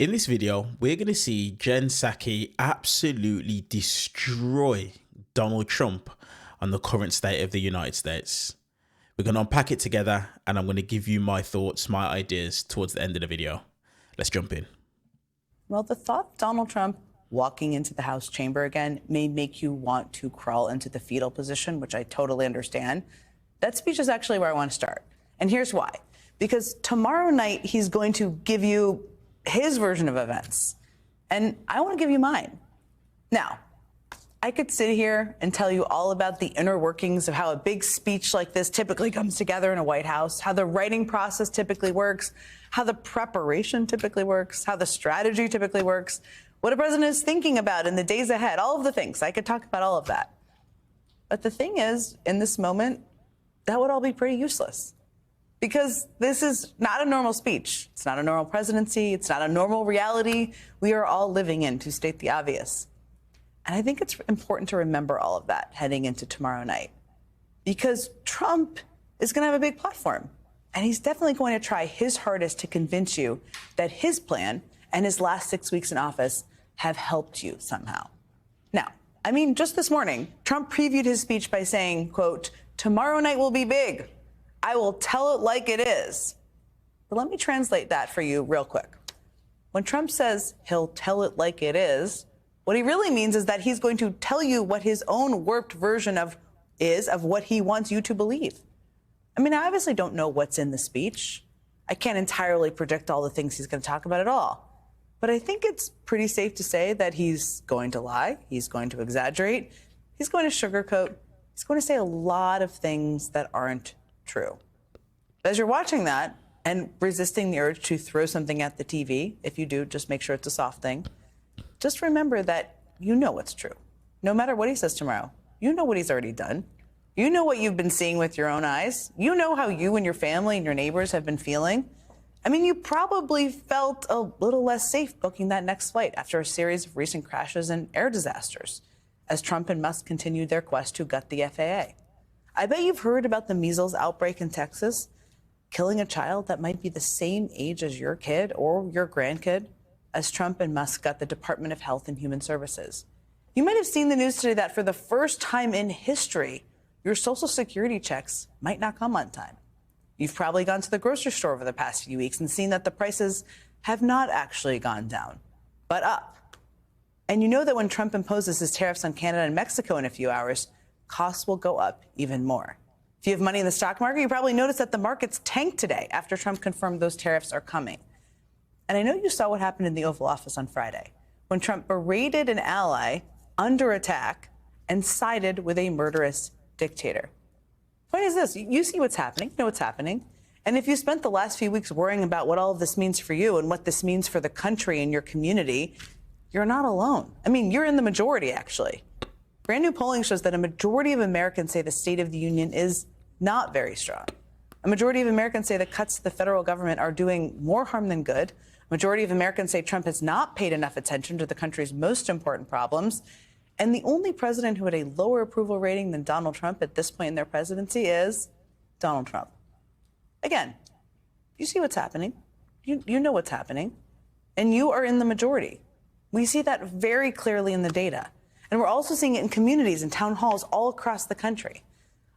In this video, we're going to see Jen Psaki absolutely destroy Donald Trump on the current state of the United States. We're going to unpack it together, and I'm going to give you my thoughts, my ideas towards the end of the video. Let's jump in. Well, the thought of Donald Trump walking into the House chamber again may make you want to crawl into the fetal position, which I totally understand. That speech is actually where I want to start. And here's why. Because tomorrow night, he's going to give you his version of events. And I want to give you mine. Now, I could sit here and tell you all about the inner workings of how a big speech like this typically comes together in a White House, how the writing process typically works, how the preparation typically works, how the strategy typically works, what a president is thinking about in the days ahead, all of the things. I could talk about all of that. But the thing is, in this moment, that would all be pretty useless. Because this is not a normal speech. It's not a normal presidency. It's not a normal reality we are all living in, to state the obvious. And I think it's important to remember all of that heading into tomorrow night. Because Trump is going to have a big platform. And he's definitely going to try his hardest to convince you that his plan and his last 6 weeks in office have helped you somehow. Now, I mean, just this morning, Trump previewed his speech by saying, quote, "Tomorrow night will be big. I will tell it like it is." But let me translate that for you real quick. When Trump says he'll tell it like it is, what he really means is that he's going to tell you what his own warped version of what he wants you to believe. I mean, I obviously don't know what's in the speech. I can't entirely predict all the things he's going to talk about at all. But I think it's pretty safe to say that he's going to lie, he's going to exaggerate, he's going to sugarcoat, he's going to say a lot of things that aren't true. As you're watching that and resisting the urge to throw something at the TV, if you do, just make sure it's a soft thing. Just remember that you know what's true. No matter what he says tomorrow, you know what he's already done. You know what you've been seeing with your own eyes. You know how you and your family and your neighbors have been feeling. I mean, you probably felt a little less safe booking that next flight after a series of recent crashes and air disasters, as Trump and Musk continued their quest to gut the FAA. I bet you've heard about the measles outbreak in Texas, killing a child that might be the same age as your kid or your grandkid, as Trump and Musk got the Department of Health and Human Services. You might have seen the news today that for the first time in history, your Social Security checks might not come on time. You've probably gone to the grocery store over the past few weeks and seen that the prices have not actually gone down, but up. And you know that when Trump imposes his tariffs on Canada and Mexico in a few hours, costs will go up even more. If you have money in the stock market, you probably noticed that the markets tanked today after Trump confirmed those tariffs are coming. And I know you saw what happened in the Oval Office on Friday, when Trump berated an ally under attack and sided with a murderous dictator. Point is this, you see what's happening, you know what's happening. And if you spent the last few weeks worrying about what all of this means for you and what this means for the country and your community, you're not alone. I mean, you're in the majority, actually. Brand new polling shows that a majority of Americans say the State of the Union is not very strong. A majority of Americans say the cuts to the federal government are doing more harm than good. A majority of Americans say Trump has not paid enough attention to the country's most important problems. And the only president who had a lower approval rating than Donald Trump at this point in their presidency is Donald Trump. Again, you see what's happening. You know what's happening. And you are in the majority. We see that very clearly in the data. And we're also seeing it in communities and town halls all across the country.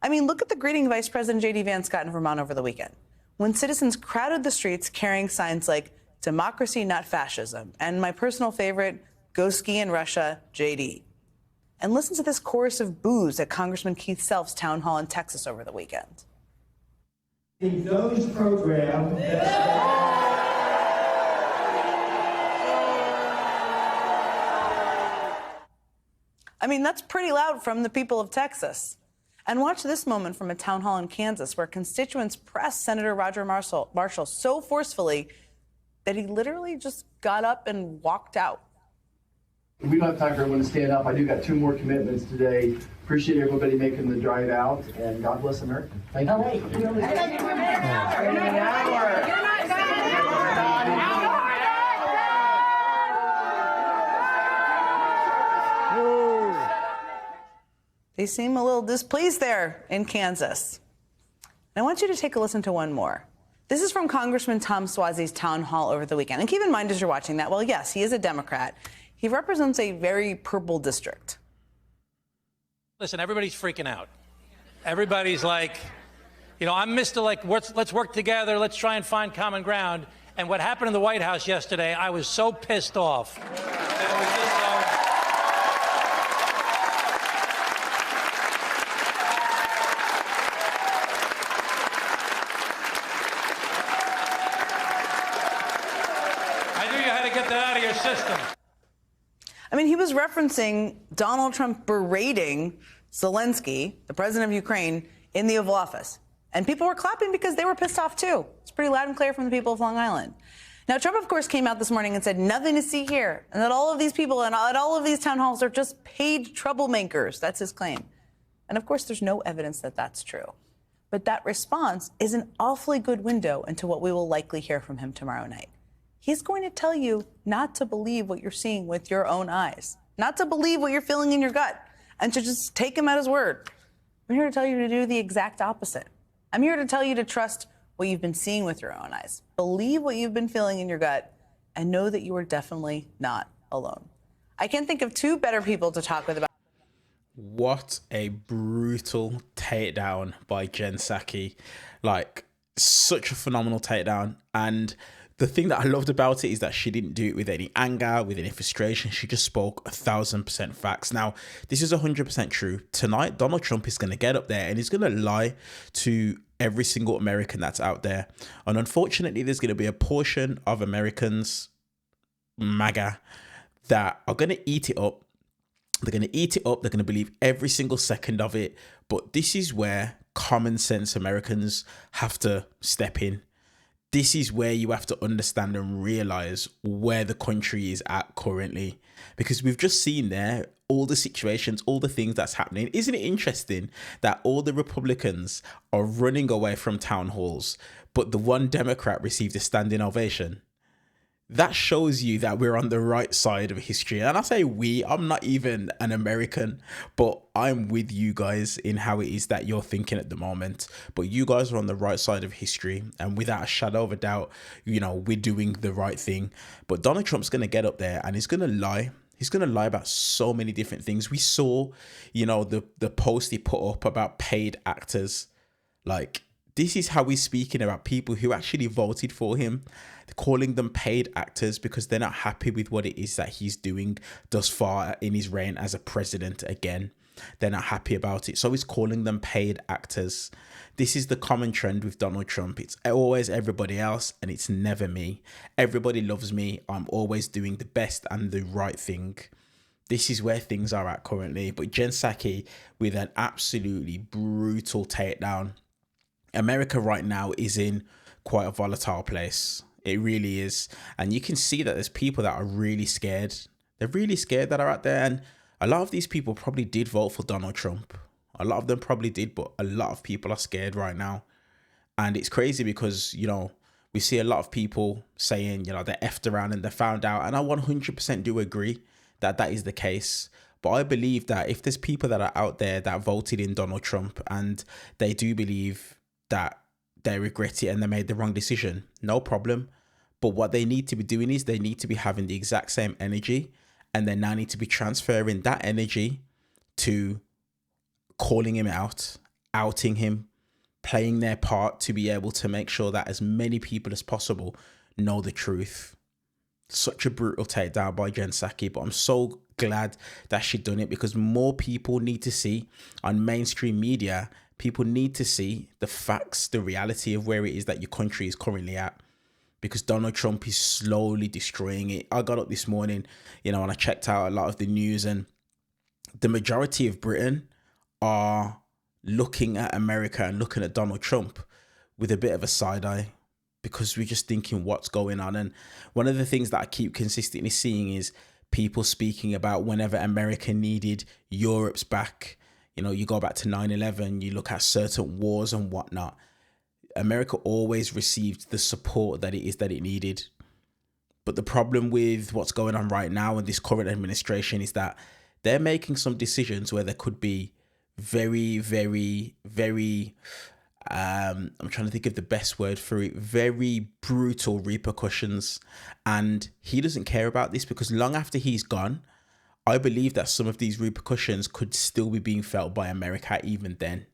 I mean, look at the greeting Vice President J.D. Vance got in Vermont over the weekend, when citizens crowded the streets carrying signs like "Democracy, not fascism," and my personal favorite, "Go ski in Russia, J.D." And listen to this chorus of boos at Congressman Keith Self's town hall in Texas over the weekend. Those programs I mean, that's pretty loud from the people of Texas. And watch this moment from a town hall in Kansas where constituents pressed Senator Roger Marshall so forcefully that he literally just got up and walked out. We don't have time for everyone to stand up. I do got 2 more commitments today. Appreciate everybody making the drive out, and God bless America. Thank you. They seem a little displeased there in Kansas. And I want you to take a listen to one more. This is from Congressman Tom Suozzi's town hall over the weekend. And keep in mind as you're watching that, well, yes, he is a Democrat. He represents a very purple district. Listen, everybody's freaking out. Everybody's like, you know, I'm Mr. Like, let's work together. Let's try and find common ground. And what happened in the White House yesterday, I was so pissed off. It was just so... I knew you had to get that out of your system. I mean, he was referencing Donald Trump berating Zelensky, the president of Ukraine, in the Oval Office. And people were clapping because they were pissed off, too. It's pretty loud and clear from the people of Long Island. Now, Trump, of course, came out this morning and said nothing to see here, and that all of these people and at all of these town halls are just paid troublemakers. That's his claim. And, of course, there's no evidence that that's true. But that response is an awfully good window into what we will likely hear from him tomorrow night. He's going to tell you not to believe what you're seeing with your own eyes, not to believe what you're feeling in your gut, and to just take him at his word. I'm here to tell you to do the exact opposite. I'm here to tell you to trust what you've been seeing with your own eyes. Believe what you've been feeling in your gut, and know that you are definitely not alone. I can't think of two better people to talk with about. What a brutal takedown by Jen Psaki. Like, such a phenomenal takedown. And the thing that I loved about it is that she didn't do it with any anger, with any frustration. She just spoke 1,000% facts. Now, this is 100% true. Tonight, Donald Trump is going to get up there and he's going to lie to every single American that's out there. And unfortunately, there's going to be a portion of Americans, MAGA, that are going to eat it up. They're going to eat it up. They're going to believe every single second of it. But this is where common sense Americans have to step in. This is where you have to understand and realize where the country is at currently, because we've just seen there all the situations, all the things that's happening. Isn't it interesting that all the Republicans are running away from town halls, but the one Democrat received a standing ovation? That shows you that we're on the right side of history. And I say we, I'm not even an American, but I'm with you guys in how it is that you're thinking at the moment. But you guys are on the right side of history. And without a shadow of a doubt, you know, we're doing the right thing. But Donald Trump's going to get up there and he's going to lie. He's going to lie about so many different things. We saw, you know, the post he put up about paid actors. Like, this is how he's speaking about people who actually voted for him, calling them paid actors because they're not happy with what it is that he's doing thus far in his reign as a president again. They're not happy about it. So he's calling them paid actors. This is the common trend with Donald Trump. It's always everybody else and it's never me. Everybody loves me. I'm always doing the best and the right thing. This is where things are at currently. But Jen Psaki with an absolutely brutal takedown. America right now is in quite a volatile place. It really is. And you can see that there's people that are really scared. They're really scared that are out there. And a lot of these people probably did vote for Donald Trump. A lot of them probably did, but a lot of people are scared right now. And it's crazy because, you know, we see a lot of people saying, you know, they're effed around and they found out. And I 100% do agree that that is the case. But I believe that if there's people that are out there that voted in Donald Trump and they do believe that they regret it and they made the wrong decision, no problem. But what they need to be doing is they need to be having the exact same energy, and they now need to be transferring that energy to calling him out, outing him, playing their part to be able to make sure that as many people as possible know the truth. Such a brutal takedown by Jen Psaki, but I'm so glad that she done it because more people need to see on mainstream media. People need to see the facts, the reality of where it is that your country is currently at, because Donald Trump is slowly destroying it. I got up this morning, you know, and I checked out a lot of the news, and the majority of Britain are looking at America and looking at Donald Trump with a bit of a side eye, because we're just thinking what's going on. And one of the things that I keep consistently seeing is people speaking about whenever America needed Europe's back. You know, you go back to 9/11, you look at certain wars and whatnot. America always received the support that it is that it needed. But the problem with what's going on right now in this current administration is that they're making some decisions where there could be very, very, very I'm trying to think of the best word for it, very brutal repercussions. And he doesn't care about this because long after he's gone, I believe that some of these repercussions could still be being felt by America even then.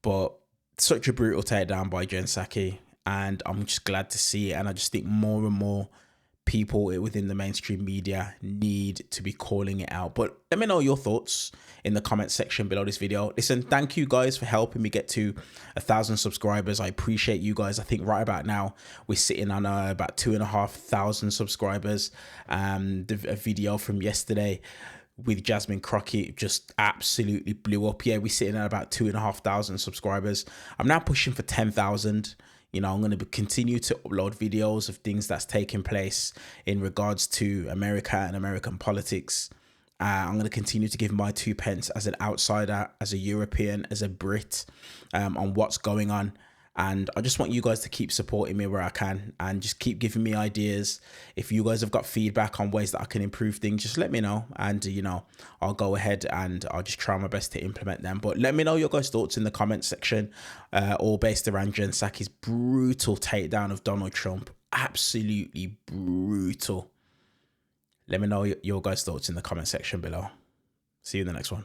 But such a brutal takedown by Jen Psaki, and I'm just glad to see it. And I just think more and more people within the mainstream media need to be calling it out. But let me know your thoughts in the comment section below this video. Listen, thank you guys for helping me get to 1,000 subscribers. I appreciate you guys. I think right about now we're sitting on about 2,500 subscribers. A video from yesterday with Jasmine Crockett just absolutely blew up. Yeah, we're sitting at about 2,500 subscribers. I'm now pushing for 10,000. You know, I'm going to continue to upload videos of things that's taking place in regards to America and American politics. I'm going to continue to give my 2 pence as an outsider, as a European, as a Brit, on what's going on. And I just want you guys to keep supporting me where I can and just keep giving me ideas. If you guys have got feedback on ways that I can improve things, just let me know. And, you know, I'll go ahead and I'll just try my best to implement them. But let me know your guys' thoughts in the comment section, all based around Jen Psaki's brutal takedown of Donald Trump. Absolutely brutal. Let me know your guys' thoughts in the comment section below. See you in the next one.